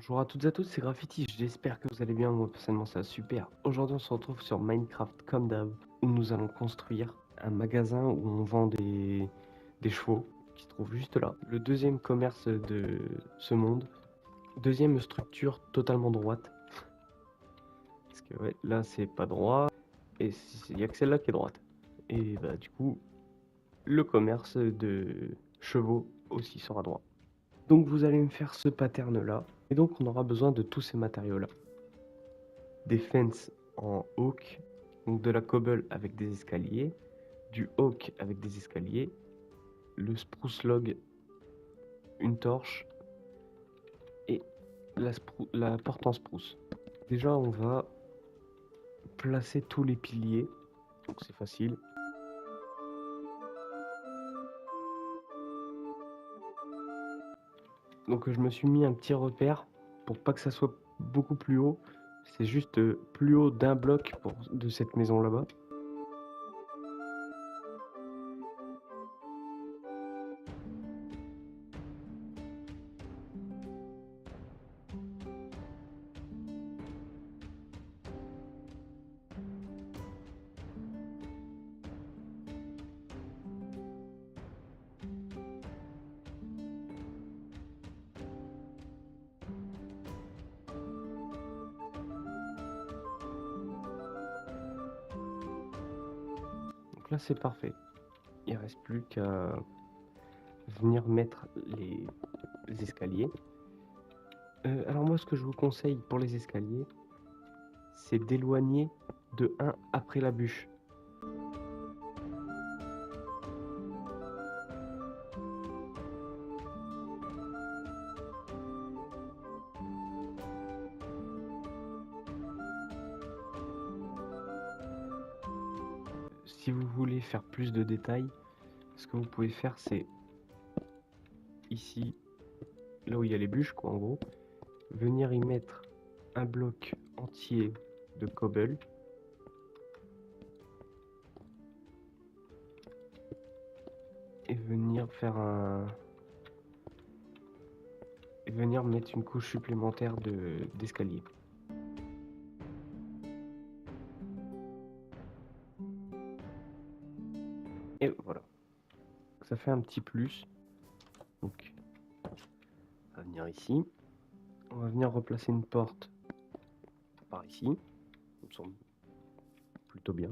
Bonjour à toutes et à tous, c'est Graffiti, j'espère que vous allez bien, moi personnellement ça va super. Aujourd'hui on se retrouve sur Minecraft comme d'hab, où nous allons construire un magasin où on vend des chevaux, qui se trouve juste là. Le deuxième commerce de ce monde, deuxième structure totalement droite. Parce que ouais, là c'est pas droit, et il y a que celle-là qui est droite. Et bah du coup, le commerce de chevaux aussi sera droit. Donc vous allez me faire ce pattern là, et donc on aura besoin de tous ces matériaux là. Des fences en oak, donc de la cobble avec des escaliers, du oak avec des escaliers, le spruce log, une torche et la porte en spruce. Déjà on va placer tous les piliers, donc c'est facile. Donc je me suis mis un petit repère pour pas que ça soit beaucoup plus haut. C'est juste plus haut d'un bloc de cette maison là-bas. Donc là c'est parfait. Il reste plus qu'à venir mettre les escaliers. Alors moi ce que je vous conseille pour les escaliers, c'est d'éloigner de 1 après la bûche. Si vous voulez faire plus de détails, ce que vous pouvez faire c'est ici, là où il y a les bûches quoi en gros, venir y mettre un bloc entier de cobble. Et venir faire et venir mettre une couche supplémentaire d'escalier. Et voilà. Ça fait un petit plus. Donc, on va venir ici. On va venir replacer une porte par ici. Ça me semble plutôt bien.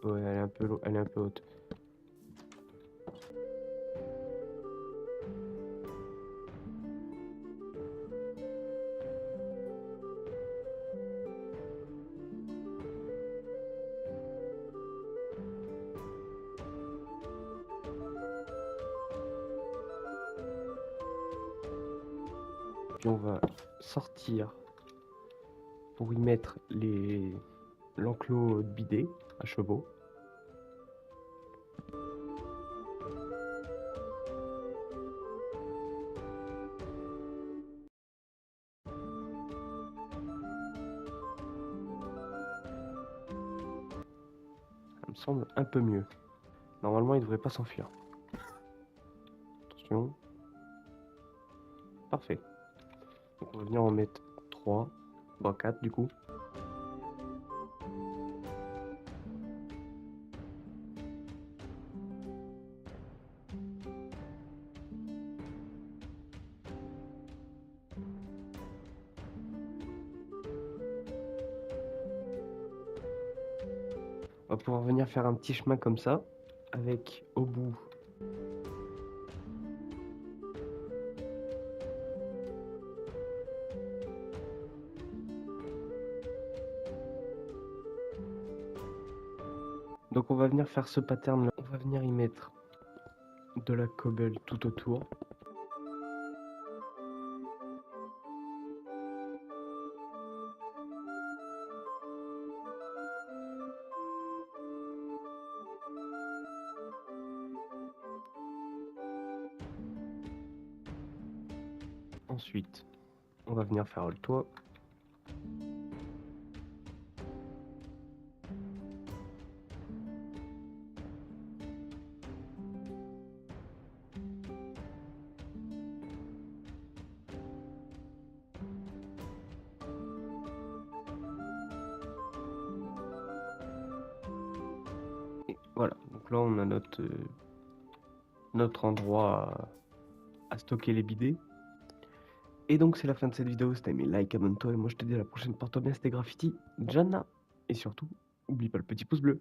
Ouais, elle est un peu haute. Puis on va sortir pour y mettre l'enclos de bidet à chevaux. Ça me semble un peu mieux. Normalement, il ne devrait pas s'enfuir. Attention. Parfait. Donc on va venir en mettre 3, bah 4 du coup. On va pouvoir venir faire un petit chemin comme ça, avec au bout donc on va venir faire ce pattern là. On va venir y mettre de la cobble tout autour. Ensuite, on va venir faire le toit. Donc là, on a notre endroit à stocker les bidets. Et donc, c'est la fin de cette vidéo. Si t'as aimé, like, abonne-toi. Et moi, je te dis à la prochaine. Porte-toi bien, c'était Graffiti, Jana. Et surtout, oublie pas le petit pouce bleu.